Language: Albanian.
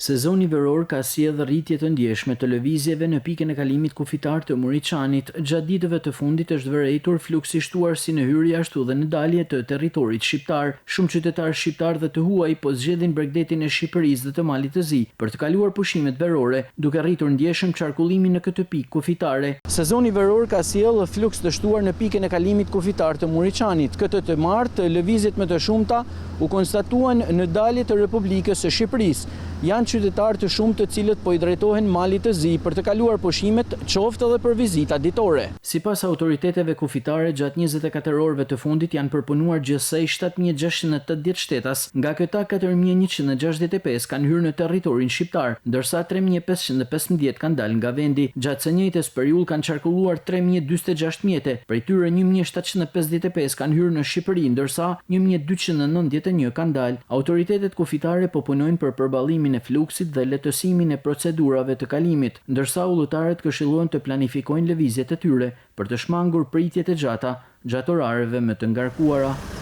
Sezoni veror ka sjellë rritje të ndjeshme të lëvizjeve në pikën e kalimit kufitar të Muriçanit. Gjatë ditëve të fundit është vërejtur fluksi shtuar si në hyrje ashtu dhe në dalje të territorit shqiptar. Shumë qytetarë shqiptar dhe të huaj po zgjedhin Bregdetin e Shqipërisë dhe të Malit të Zi për të kaluar pushimet verore, duke rritur ndjeshëm qarkullimin në këtë pikë kufitare. Sezoni veror ka sjellë fluks të shtuar në pikën e kalimit kufitar të Muriçanit. Këtë të martë, lëvizjet më të shumta u konstatuan në dalje të Republikës së Shqipërisë. Janë qytetarë të shumë të cilët po i drejtohen Malit të Zi për të kaluar pushimet, qoftë edhe për vizita ditore. Sipas autoriteteve kufitare, gjatë 24 orëve të fundit janë përpunuar gjithsej 7680 shtetas, nga këta 4165 kanë hyrë në territorin shqiptar, ndërsa 3515 kanë dalë nga vendi. Gjatë së njëjtës periudhë kanë qarkulluar 3046 mjete, prej tyre 1755 kanë hyrë në Shqipëri, ndërsa 1291 kanë dalë. Autoritetet kufitare po punojnë për përballimin e fluksit dhe lehtësimin e procedurave të kalimit, ndërsa udhëtarët këshillohen të planifikojnë lëvizjet e tyre për të shmangur pritjet e gjata gjatë orareve më të ngarkuara.